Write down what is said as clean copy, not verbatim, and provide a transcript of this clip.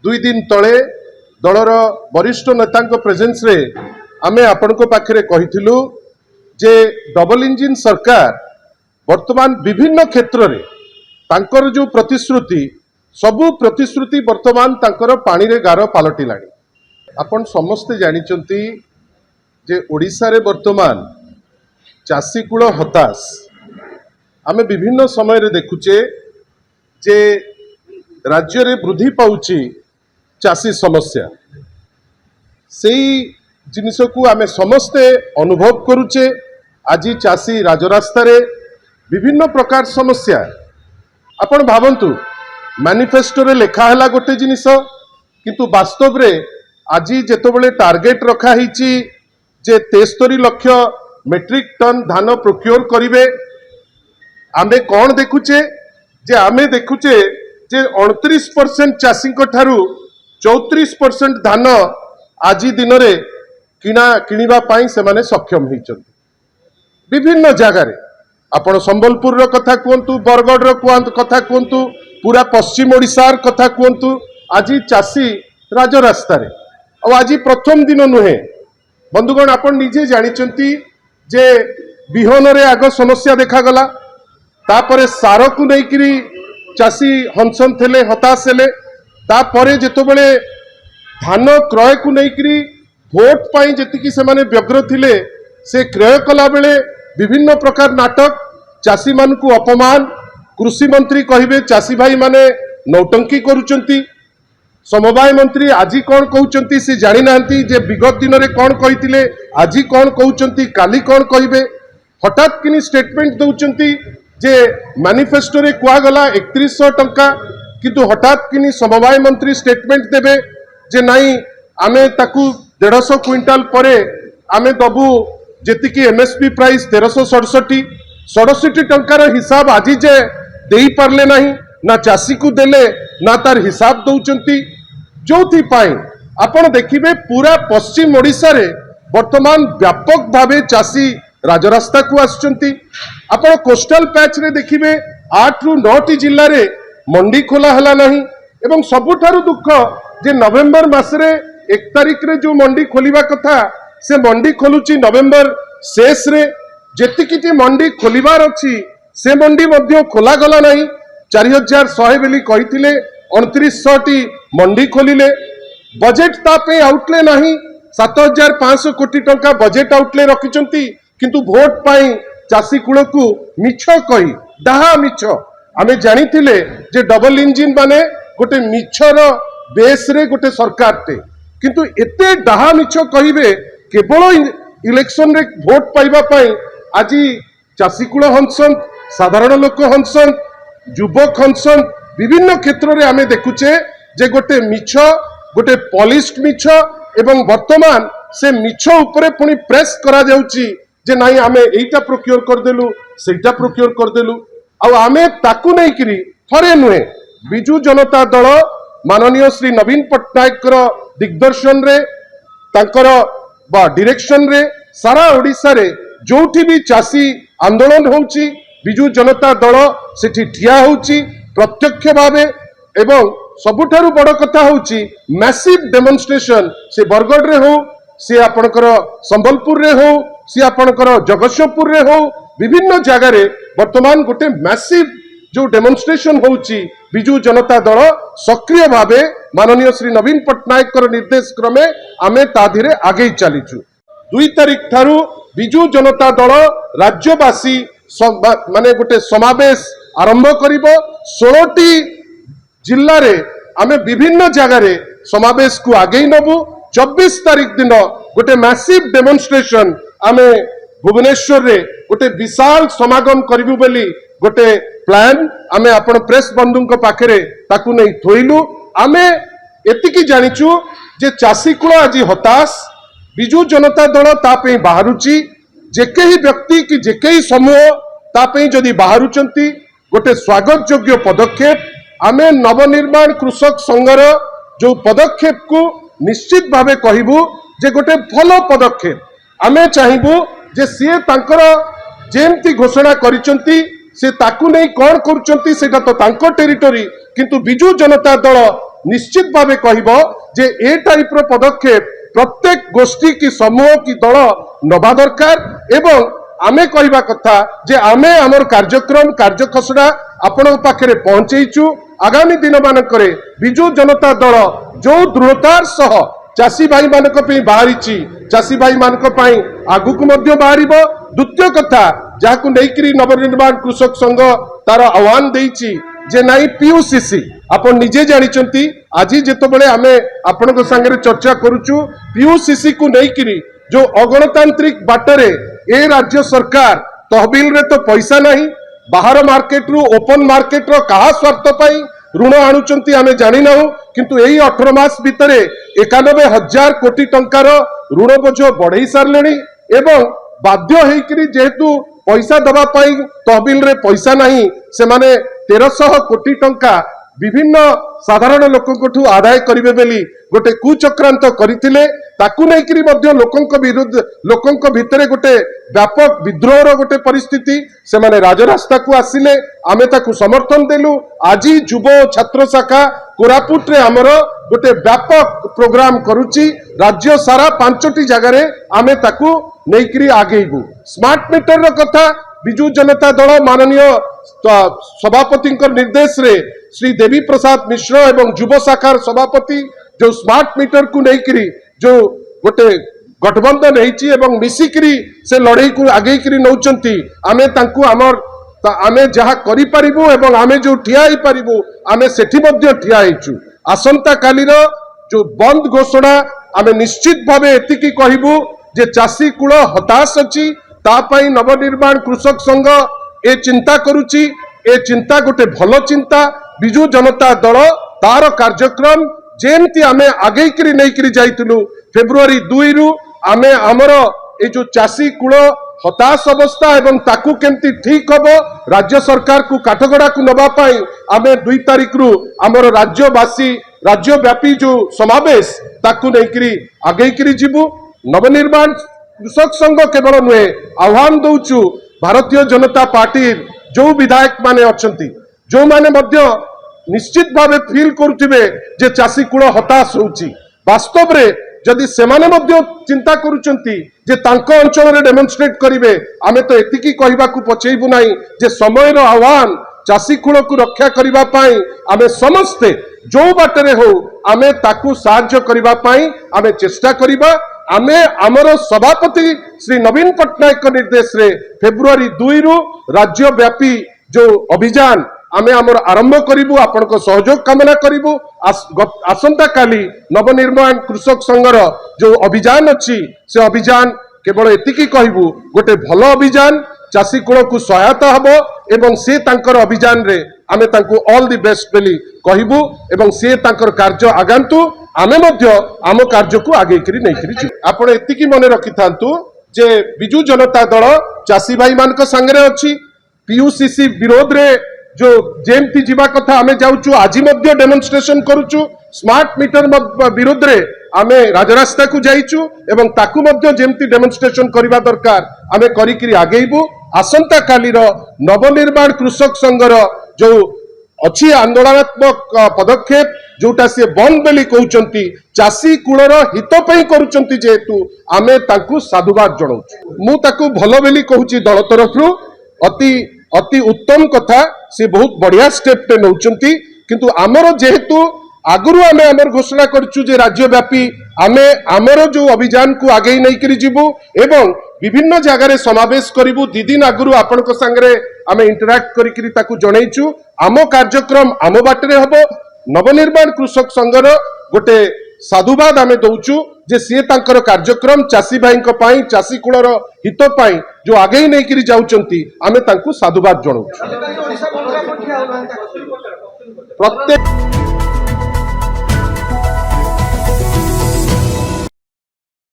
दुई दिन तले दलर वरिष्ठ नेता प्रेजेंस रे आमे आपनको पाखरे कहिथिलु जे डबल इंजिन सरकार वर्तमान विभिन्न क्षेत्र रे तांकर जो प्रतिश्रुति सबु प्रतिश्रुति वर्तमान तांकर पानी रे गार पालटिलाणी। आपण समस्ते जानिचंती जे ओडिसा रे वर्तमान चाषी कूल हताश। आमे विभिन्न समय रे देखुचे जे राज्य रे वृद्धि पाउची चाषी समस्या से जिनिस को आमे समस्ते अनुभव करुचे। आज चाषी राजरास्ता रे विभिन्न प्रकार समस्या आपण भावंतु मैनिफेस्टो रे लेखा हला गोटे जिनिस किंतु वास्तव रे आज जेतबेले टार्गेट रखा हिची जे 73 लाख मेट्रिक टन धान प्रोक्योर करिवे आमे कौन देखुचे जे आमे देखुचे जे 29% चाषी ठारू 34% धान आज दिन रे किणवा पाई से माने सक्षम होइचंती। विभिन्न जगार आपण संबलपुर रो कथा कहतु, बरगढ़ रो कथा कहतु, पूरा पश्चिम ओडिशार कथा कहतु, आज चाषी राजरास्ता रे आज प्रथम दिन नुहे बंधुगण। आपण निजे जानिचंती जे बिहन रे आग समस्या देखा गला, तापरे सार को लेकिरी चाषी हंसन थे हताश हेले, तापरे जेतबेले धान क्रय को लेकिरी भोट पाई जेतिकी से माने व्यग्र थिले से क्रय कला बेले विभिन्न प्रकार नाटक, चाषी मान को अपमान, कृषि मंत्री कहिबे चाषी भाई माने नौटंकी करूचंती, समवाय मंत्री आज कौन कहउचंती से जानि नांती जे विगत दिन रे कौन कहिथिले आज कौन कहउचंती काली कौन कहिबे। हठात किनी स्टेटमेंट दउचंती जे मैनिफेस्टो रे कुआ गला 3100 टंका किंतु हठात किनी समवाय मंत्री स्टेटमेंट देबे जे नाही आमे ताकू 150 क्विंटाल परे आमे दबु जेतिकी एमएसपी प्राइस 1367 टंकार हिसाब आज जे देई पारले नाही ना चाषी को देले ना तार हिसाब दउचंती। जोथि पाई आपण देखिबे पूरा पश्चिम ओडिसा रे वर्तमान व्यापक भावे चाषी राजरास्ता को आसचंती। आपण कोस्टल पैच रे देखिबे 8 रु 9 जिल्ला रे मंडी खोला हला नाही एवं सबुठारु दुख जे नवेम्बर मासरे 1 तारिख रे जो मंडी खोलिबा कथा से मंडी खोलुची नवेम्बर शेष रे जेतिकी जे मंडी खोलिबार अछि से मंडी मध्य खोला गला नाही। 4100 बेली कहिथिले 2900 टी मंडी खोलिले, बजेट तापे आउटले नाही 7500 कोटी टंका बजेट आउटले रखिचंती किंतु वोट पाई चाषी कूल को मिछ कही डाहा मिछ। आमे जानिथिले जे डबल इंजिन माने गोटे मिछर बेस रे गोटे सरकार टे किंतु एते डाहा मिछ कहिबे केवल इलेक्शन रे वोट पाइबा पाई आज चाषी कूल हंसन, साधारण लोक हंसन, युवक हंसन, विभिन्न क्षेत्र रे आमे देखुचे जे गोटे मिछ गोटे पॉलिश्ड मिछ एवं वर्तमान से मिछ उपरे पुनी प्रेस करा जाउची जे नाही आमे एइटा प्रोक्योर कर देलु सेटा प्रोक्योर कर देलु आ आमे ताकू नै करी थरे नुहे बिजू जनता दल माननीय श्री नवीन पट्टनायक दिग्दर्शन रे तांकर बा डायरेक्शन रे सारा ओडिसा रे जोठी भी चाषी आंदोलन होउची बिजू जनता दल सेठी ठिया होउची प्रत्यक्ष भावे एवं सबुठारु बड़ कथा होउची मैसिव डेमोन्स्ट्रेशन से बरगढ़ रे हो से आपनकर संबलपुर रे हो से आपनकर जगतसिंहपुर रे हो विभिन्न जगह रे वर्तमान गोटे मैसिव जो डेमोन्स्ट्रेशन होउची बिजू जनता दल सक्रिय भावे माननीय श्री नवीन पट्टनायक निर्देश क्रमे आमे ताधिरे आगे चलीचु। 2 तारिख ठारू बिजू जनता दल राज्यवासी माने गोटे समावेश आरंभ करिबो। 16टी जिल्ला रे आमे विभिन्न जगह रे समावेश को आगे नबु। 24 तारिख दिन गोटे मैसिव डेमोन्स्ट्रेशन आमे भुवनेश्वर रे गोटे विशाल समागम करिबु बोली गोटे प्लान आमे आपण प्रेस बंधु पाखरे ताकू नहीं थोइलु। आमे एतिकी जानिचु जे चाषी कूल आज हताश, बिजू जनता दल तापे बाहरुची, जेके ही व्यक्ति कि जेके ही समूह तापे जदि बाहरुचंती गोटे स्वागत योग्य पदक्षेप। आमे नवनिर्माण कृषक संघर जो पदक्षेप को निश्चित भावे कहबू जे गोटे भलो पदक्षेप। आमे चाहबू जे सी तांकर जेमती घोषणा करिचंती से ताकू नहीं कौन करुचंती सेटा तो तांको टेरिटोरी किंतु बिजू जनता दल निश्चित भावे कहबो जे ए टाइप रो पदक्षेप प्रत्येक गोष्ठी की समूह की दल नबा दरकार एवं आमे कहवा कथा जे आमे आमर कार्यक्रम कार्यखसड़ा आपण पाखे पहुंचेचु आगामी दिन मानकरे बिजु जनता दल जो दृढ़तार सह चाषी भाई मानक बाहरी चाषी भाई मानक आगुक बाहर द्वितीय कथा जहां नहीं नवनिर्माण कृषक संघ तार आह्वान देइछि जे नाई पीयूसीसी आपण निजे जानिचंती आज जेतबेले आमे आपण संगे चर्चा करूचु पीयूसीसी को नहीं जो अगणतांत्रिक बाटरे ए राज्य सरकार तहबिल रे तो पैसा नहीं बाहर मार्केट रु ओपन मार्केट रो कहा स्वार्थ पाई ऋण आणुचंती आमे जानि नाहु किंतु एही 18 मास भितरे 91,000 कोटी टंकार ऋण बोझ बढ़ई सारलेनी एवं बाध्य हेकरी जेहेतु पैसा दबा पाई तहबिल रे पैसा नहीं से माने 1300 कोटी टंका विभिन्न साधारण लोकंकठू आदाय करिवे बेली गोटे कुचक्रांत करथिले ताकू नै करी मध्य लोकंक विरुद्ध लोकंक भितरे गोटे व्यापक विद्रोहर गोटे परिस्थिति से माने राजरास्ता को आसिले आमे ताकू समर्थन देलु आज युव छात्र शाखा कोरापुट रे हमर गोटे व्यापक प्रोग्राम करूची राज्य सारा 5टी जगह रे आमे ताकू नै करी आगेबु स्मार्ट मीटर रो कथा बिजु जनता दल माननीय सभापति निर्देश रे श्री देवी प्रसाद मिश्र एवं युव शाखार सभापति जो स्मार्ट मीटर को लेकर जो गोटे गठबंधन होती एवं मिसिकी से लड़ाई को आगे नौचंती आमे तांकु आमर आमे जहाँ करिपारिबु एवं आमे जो ठिया ही पारिबु आमे सेठी मध्य ठिया हेचु आसंता कालीर जो बंद घोषणा आमे निश्चित भावे एतिकी कहबु जे चाषी कूल हताश अछि तापाई नवनिर्माण कृषक संघ ए चिंता करुची ए चिंता गोटे भल चिंता बिजु जनता दल तार कार्यक्रम जेमती आमे आगे करी नहीं करी जाइतलु फेब्रुआरी 2 रु आमे हमर ए जो चाषी कूल हताश अवस्था एवं ताकू केमती ठीक हबो राज्य सरकार को काठगड़ा को नबा पाई आमे 2 तारिख रु हमर राज्यवासी राज्यव्यापी जो समावेश ताकू नहीं करी आगे करी जीवु नवनिर्माण कृषक संघ केवल नुहे आह्वान दौचु भारतीय जनता पार्टी जो विधायक माने अछंती जो माने मध्य निश्चित भावे फील करुथिबे जे चाषी कूल हताश होउची वास्तव रे जदि सेमाने मध्य चिंता करूचंती जे तांको अंचल रे डेमोन्स्ट्रेट करिवे आमे तो एतिकी कहबा को पछेइबु नाही जे समय रो आह्वान चाषी कूल को रक्षा करिबा पाई आमे समस्ते जो बाटरे हो आमे ताकू साहाय्य करिबा पाई आमे चेष्टा करिबा आमे आमर सभापति श्री नवीन पट्टनायक निर्देश रे फेब्रुआरी 2 रु राज्यव्यापी जो अभियान आमे आमर आरंभ करिबु आपनको सहयोग कामना करिबु आसंता काली नवनिर्माण कृषक संघर जो अभियान अछि से अभियान केवल एतिकी कहबु गोटे भल अभियान चाषी कूल को सहायता हबो एवं से तांकर अभियान रे आमे तांको ऑल द बेस्ट बेली कहबु एवं से तांकर कार्य आगांतु आमे मध्य आम कार्य को आगे करी नहीं करी आपण एतिकी मने रखि थांतु जे बिजु जनता दल चाषी भाई मानक संगे अछि पीयूसीसी विरोध रे जो जेमती जीवा कथा आमे जाउचु आज मध्य डेमोन्स्ट्रेशन करूचु स्मार्ट मीटर विरोध रे आमे राजरास्ता को जाइचु एवं ताकू मध्य जेमती डेमोन्स्ट्रेशन करिबा दरकार आमे करिकरी आगेइबु आसंता कालीर नवनिर्माण कृषक संघर जो अच्छी आंदोलनात्मक पदक्षेप जोटा सी बंद बेली कहउचंती चाषी कूलर हित पई करूचंती जेहेतु आमे ताकू साधुवाद जणाउछु मु ताकू भलो बेली कहउची दल तरफ रु अति अति उत्तम कथा से बहुत बढ़िया स्टेप टे नौचंती किंतु आमर जेहेतु आगुरु आमे आमर घोषणा करछु जे राज्यव्यापी आमे आमर जो अभियान को आगे नहीं करी जीवु एवं विभिन्न जगह रे समावेश करिवु 2 दिन आगुरु आपनको संगे आमे इंटरैक्ट करिकरी ताकू जणैछु आम कार्यक्रम आम बाटरे हबो नवनिर्माण कृषक संघर गोटे साधुवाद आमे दौचु जे सी तांकर कार्यक्रम चाषी भाई पाई चाषी कूलर हित पाई जो आगे नहीं करी जाउचंती आमे तांकू साधुवाद जणाउछु प्रत्येक